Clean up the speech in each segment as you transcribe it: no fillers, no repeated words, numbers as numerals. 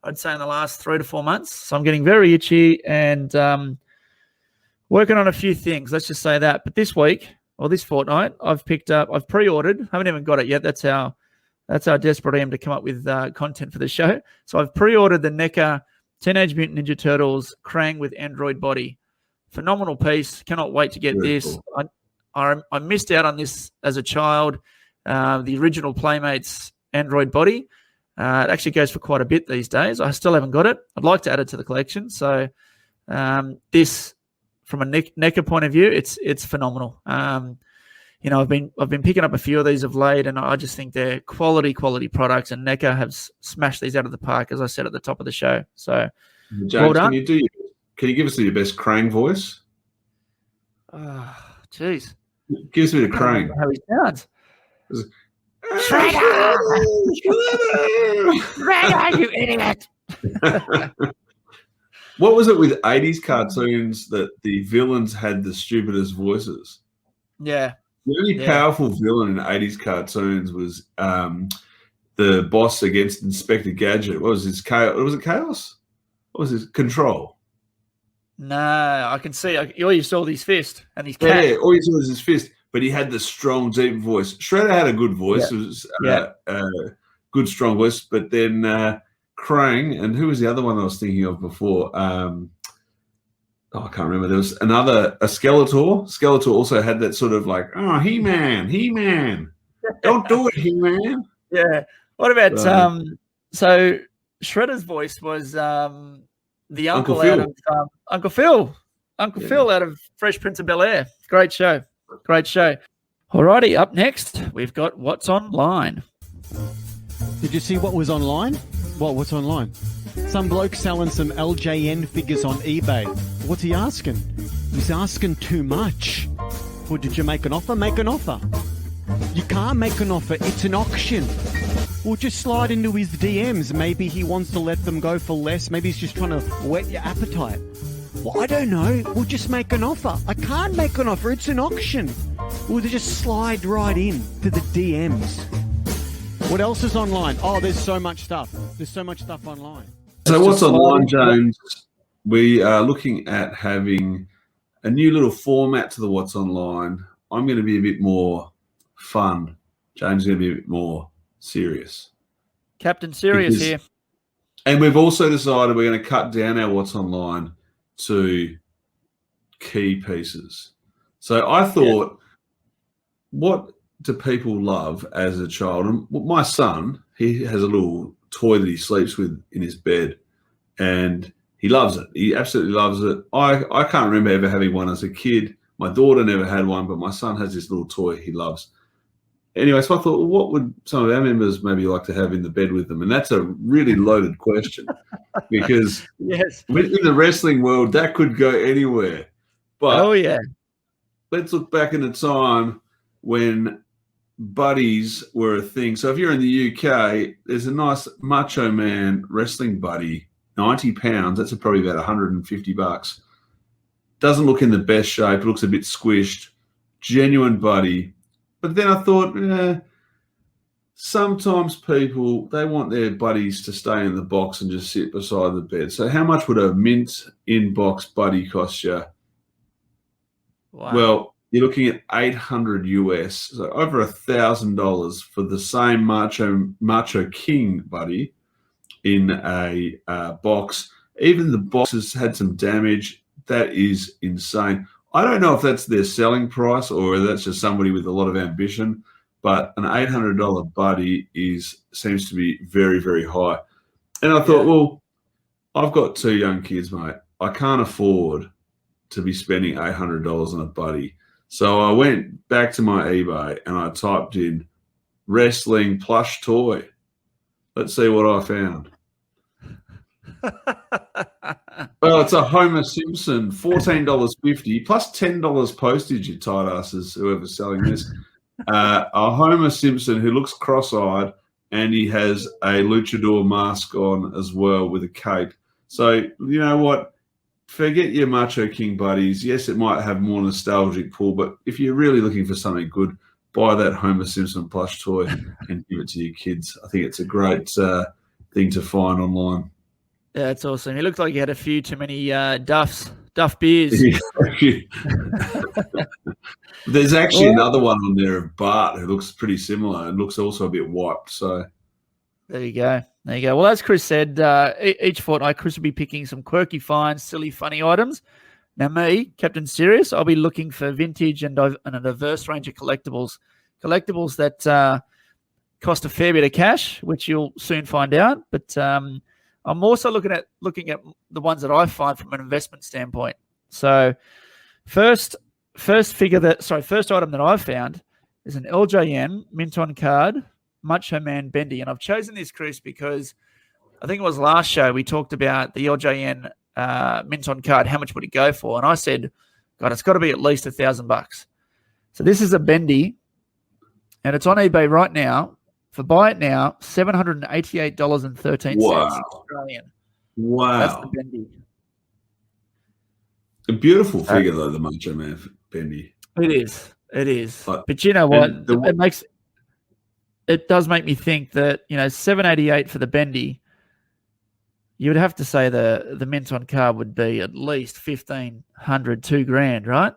I'd say in the last 3 to 4 months. So I'm getting very itchy and working on a few things. Let's just say that. But this week or this fortnight, I've pre-ordered. Haven't even got it yet. That's how desperate I am to come up with content for the show. So I've pre-ordered the NECA Teenage Mutant Ninja Turtles Krang with Android body. Phenomenal piece. Cannot wait to get Very this. cool. I missed out on this as a child. The original Playmates Android body. It actually goes for quite a bit these days. I still haven't got it. I'd like to add it to the collection. So this, from a NECA point of view, it's phenomenal. I've been picking up a few of these of late, and I just think they're quality products. And NECA have smashed these out of the park, as I said at the top of the show. So, James, well done. Can you give us your best Krang voice? Jeez. Give us a bit of Krang. How he sounds. Shredder! Shredder, you idiot! What was it with 80s cartoons that the villains had the stupidest voices? Yeah. The only powerful villain in 80s cartoons was the boss against Inspector Gadget. What was his chaos? Was it Chaos? What was his Control? No, I can see. All you saw his fist and his cat. Yeah, all you saw was his fist, but he had the strong, deep voice. Shredder had a good voice. Yeah. It was good, strong voice. But then Krang, and who was the other one I was thinking of before? I can't remember. There was a Skeletor. Skeletor also had that sort of like, He-Man. Don't do it, He-Man. Yeah. What about so Shredder's voice was the uncle out of Uncle Phil. Phil out of Fresh Prince of Bel-Air. Great show. Alrighty, up next, we've got What's Online. Did you see what was online? What's online? Some bloke selling some LJN figures on eBay. What's he asking? He's asking too much. Well, did you make an offer? Make an offer. You can't make an offer. It's an auction. Well, just slide into his DMs. Maybe he wants to let them go for less. Maybe he's just trying to whet your appetite. Well, I don't know. We'll just make an offer. I can't make an offer. It's an auction. We'll just slide right in to the DMs. What else is online? Oh, there's so much stuff. There's so much stuff online. So what's online, James? We are looking at having a new little format to the What's Online. I'm going to be a bit more fun. James is going to be a bit more serious. Captain Serious here. And we've also decided we're going to cut down our What's Online to key pieces. So I thought, what do people love as a child? And my son, he has a little toy that he sleeps with in his bed, and he loves it. He absolutely loves it. I can't remember ever having one as a kid. My daughter never had one, but my son has this little toy he loves. Anyway, so I thought, well, what would some of our members maybe like to have in the bed with them? And that's a really loaded question because yes, in the wrestling world, that could go anywhere. But let's look back in the time when buddies were a thing. So if you're in the UK, there's a nice Macho Man wrestling buddy, 90 pounds. That's probably about $150. Doesn't look in the best shape. Looks a bit squished. Genuine buddy. But then I thought, sometimes people, they want their buddies to stay in the box and just sit beside the bed. So how much would a mint in-box buddy cost you? Wow. Well, you're looking at $800 US, so over $1,000 for the same Macho King buddy in a box. Even the boxes had some damage. That is insane. I don't know if that's their selling price or that's just somebody with a lot of ambition, but an $800 buddy seems to be very, very high. And I thought, well, I've got 2 young kids, mate. I can't afford to be spending $800 on a buddy. So I went back to my eBay and I typed in wrestling plush toy. Let's see what I found. Well, it's a Homer Simpson, $14.50 plus $10 postage, you tight asses, whoever's selling this. A Homer Simpson who looks cross-eyed, and he has a luchador mask on as well with a cape. So, you know what? Forget your Macho King buddies. Yes, it might have more nostalgic pull, but if you're really looking for something good, buy that Homer Simpson plush toy and give it to your kids. I think it's a great thing to find online. Yeah, that's awesome. He looked like he had a few too many Duff beers. There's actually another one on there of Bart who looks pretty similar and looks also a bit wiped. So there you go. There you go. Well, as Chris said, each fortnight Chris will be picking some quirky finds, silly, funny items. Now me, Captain Serious, I'll be looking for vintage and a diverse range of collectibles that cost a fair bit of cash, which you'll soon find out. But I'm also looking at the ones that I find from an investment standpoint. So first item that I've found is an LJN mint on card Macho Man Bendy, and I've chosen this, Chris, because I think it was last show we talked about the LJN mint on card. How much would it go for? And I said, God, it's got to be at least $1,000. So this is a Bendy, and it's on eBay right now. For buy it now, $788.13 Australian. Wow. That's the Bendy. A beautiful figure, though, the Macho Man Bendy. It is. But you know what? It does make me think that, $788 for the Bendy, you would have to say the mint on card would be at least $1,500, $2,000, right?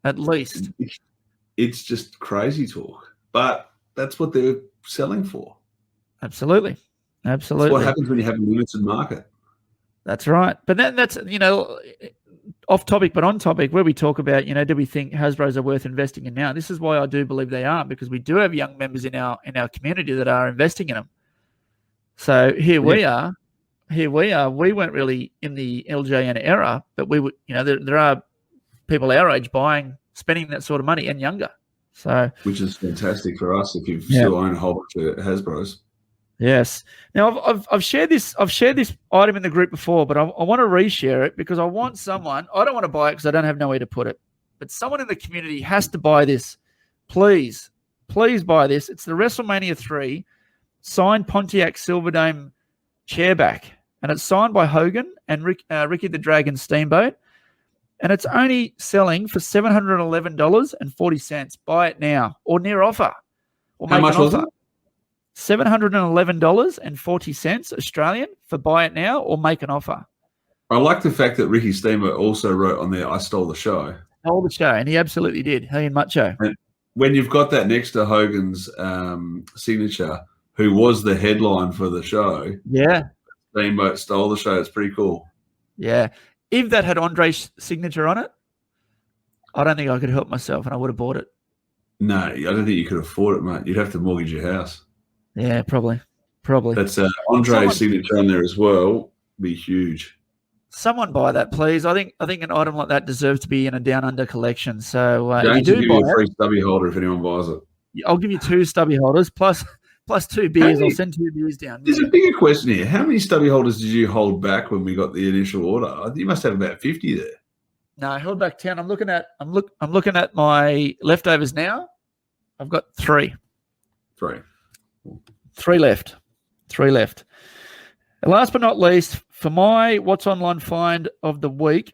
At least. It's just crazy talk. But that's what they're selling for. Absolutely. That's what happens when you have a limited market. That's right. But that's, off topic, but on topic, where we talk about, do we think Hasbros are worth investing in now? This is why I do believe they are, because we do have young members in our community that are investing in them. So here we are. We weren't really in the LJN era, but we would, there are people our age spending that sort of money and younger. So, which is fantastic for us if you still own a whole bunch of Hasbros. Yes. Now I've shared this item in the group before, but I want to reshare it because I want someone. I don't want to buy it because I don't have nowhere to put it, but someone in the community has to buy this. Please buy this. It's the WrestleMania 3 signed Pontiac Silverdome chairback, and it's signed by Hogan and Ricky the Dragon Steamboat. And it's only selling for $711.40. Buy it now or near offer. Or how much was it? $711.40 Australian for buy it now or make an offer. I like the fact that Ricky Steamboat also wrote on there, I stole the show. Stole the show, and he absolutely did. He and Macho. And when you've got that next to Hogan's signature, who was the headline for the show. Yeah. Steamboat stole the show. It's pretty cool. Yeah. If that had Andre's signature on it, I don't think I could help myself and I would have bought it. No, I don't think you could afford it, mate. You'd have to mortgage your house. Yeah, probably. That's Andre's signature on there as well. Be huge. Someone buy that, please. I think an item like that deserves to be in a Down Under collection. So James will give you a free stubby holder if anyone buys it. I'll give you 2 stubby holders plus 2 beers. I'll send 2 beers down. There's a bigger question here. How many stubby holders did you hold back when we got the initial order? You must have about 50 there. No, I held back 10. I'm looking at my leftovers now. I've got 3. 3 left. 3 left. And last but not least, for my What's Online find of the week,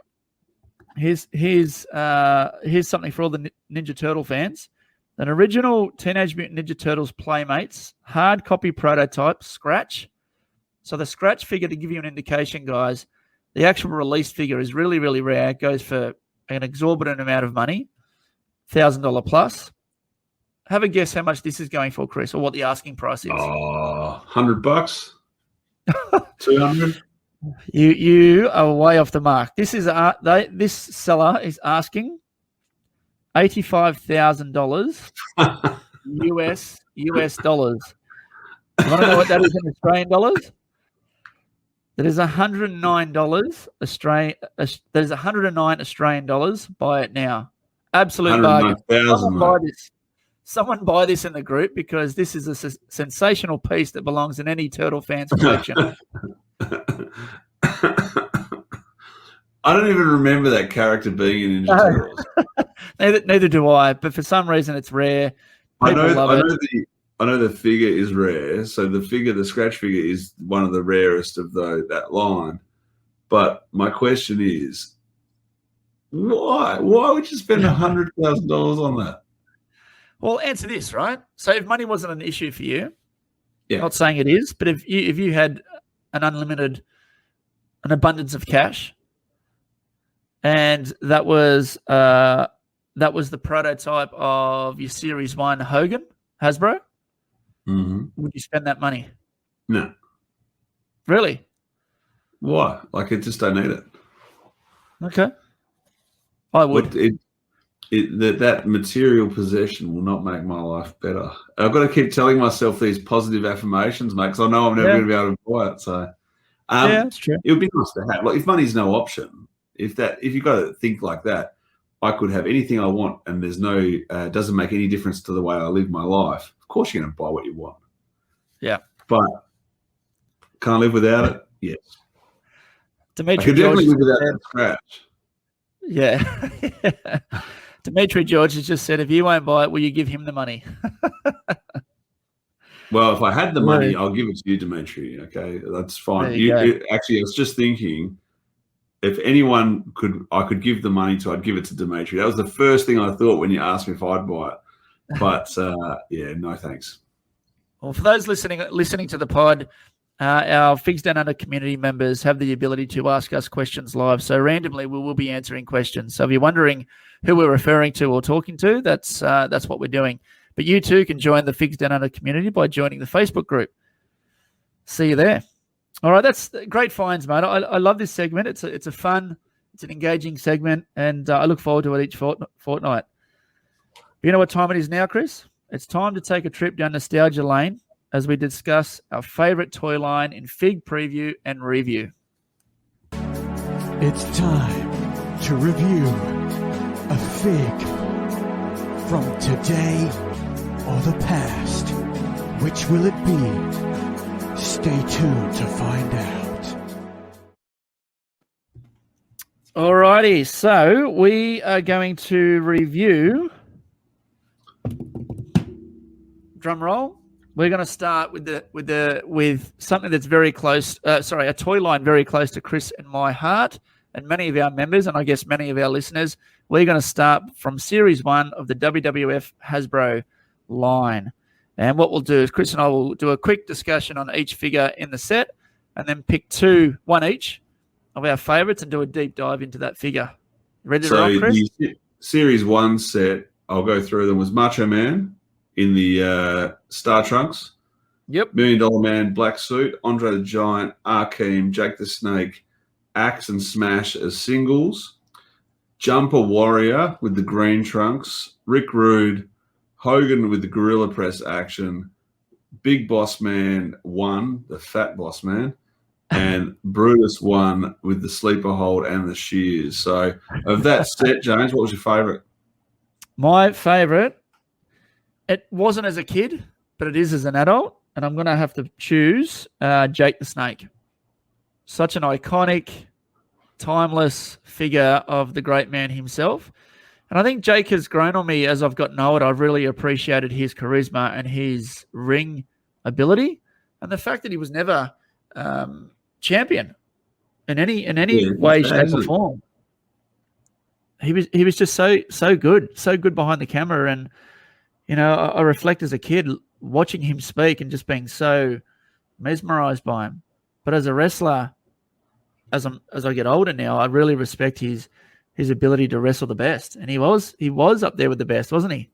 here's something for all the Ninja Turtle fans. An original Teenage Mutant Ninja Turtles Playmates hard copy prototype scratch. So the scratch figure, to give you an indication, guys, the actual release figure is really, really rare. It goes for an exorbitant amount of money, $1,000 plus. Have a guess how much this is going for, Chris, or what the asking price is. Oh, $100? 200? You are way off the mark. This seller is asking $85,000 US dollars. You want to know what that is in Australian dollars? That is $109 Australian. That is 109 Australian dollars. Buy it now. Absolute bargain. Someone buy this in the group because this is a sensational piece that belongs in any Turtle fans collection. I don't even remember that character being in Ninja Turtles. Neither do I, but for some reason it's rare. I know the figure is rare. So the scratch figure is one of the rarest of that line. But my question is, why? Why would you spend $100,000 on that? Well, answer this, right? So if money wasn't an issue for you, Yeah. Not saying it is, but if you had an abundance of cash, and that was the prototype of your Series 1 Hogan Hasbro, would you spend that money? No. Really? Why? Like, I just don't need it. Okay. I would. That material possession will not make my life better. I've got to keep telling myself these positive affirmations, mate, because I know I'm never going to be able to buy it. So, yeah, that's true. It would be nice to have. Like, if money's no option, if you've got to think like that, I could have anything I want, and there's no doesn't make any difference to the way I live my life. Of course, you're going to buy what you want. Yeah, but can I live without it? Yes. Dimitri I could George definitely live without that scratch. Yeah. Dimitri George has just said, if you won't buy it, will you give him the money? Well, if I had the money, I'll give it to you, Dimitri. Okay, that's fine. Actually, I was just thinking, if anyone I could give the money to, I'd give it to Dimitri. That was the first thing I thought when you asked me if I'd buy it. But yeah, no thanks. Well, for those listening to the pod, our Figs Down Under community members have the ability to ask us questions live. So randomly, we will be answering questions. So if you're wondering who we're referring to or talking to, that's what we're doing. But you too can join the Figs Down Under community by joining the Facebook group. See you there. All right, that's great finds, mate. I love this segment. It's a fun, it's an engaging segment, and I look forward to it each fortnight. You know what time it is now, Chris? It's time to take a trip down nostalgia lane as we discuss our favourite toy line in Fig preview and review. It's time to review a Fig from today or the past. Which will it be? Stay tuned to find out. Alrighty, so we are going to review. Drum roll. We're going to start with something that's very close. A toy line very close to Chris and my heart, and many of our members, and I guess many of our listeners. We're going to start from Series 1 of the WWF Hasbro line. And what we'll do is Chris and I will do a quick discussion on each figure in the set, and then pick one each of our favourites and do a deep dive into that figure. Ready to roll, Chris? The Series 1 set, I'll go through them, was Macho Man in the Star Trunks. Yep. $1 Million Man black suit, Andre the Giant, Akeem, Jake the Snake, Axe and Smash as singles, Jumper Warrior with the green trunks, Rick Rude, Hogan with the Gorilla Press action, Big Boss Man 1, the Fat Boss Man, and Brutus 1 with the sleeper hold and the shears. So of that set, James, what was your favourite? My favourite, it wasn't as a kid, but it is as an adult, and I'm going to have to choose Jake the Snake. Such an iconic, timeless figure of the great man himself. And I think Jake has grown on me as I've gotten older. I've really appreciated his charisma and his ring ability, and the fact that he was never champion in any way, shape, or form. He was just so good behind the camera, and I reflect as a kid watching him speak and just being so mesmerized by him. But as a wrestler, as I get older now, I really respect his ability to wrestle the best, and he was up there with the best, wasn't he?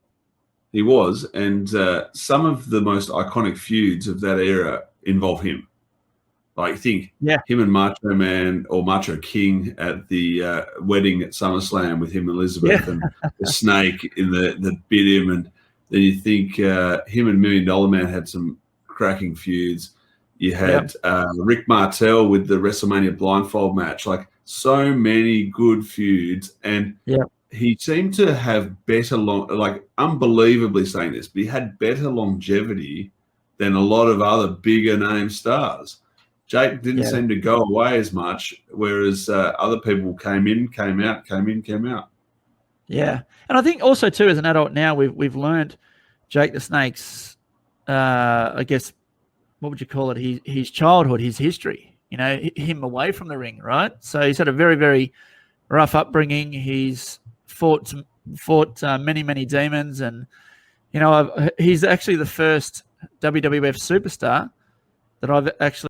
He was, and some of the most iconic feuds of that era involve him. Like, think him and Macho Man or Macho King at the wedding at SummerSlam with him and Elizabeth and the Snake in the bit him, and then you think him and $1 Million Man had some cracking feuds. You had Rick Martel with the WrestleMania blindfold match. Like, so many good feuds, and he seemed to have better unbelievably saying this, but he had better longevity than a lot of other bigger name stars. Jake didn't seem to go away as much, whereas other people came in, came out, came in, came out. Yeah, and I think also too, as an adult now, we've learned Jake the Snake's, I guess, what would you call it? His childhood, his history. Him away from the ring, right? So he's had a very, very rough upbringing. He's fought many, many demons, and he's actually the first WWF superstar that I've actually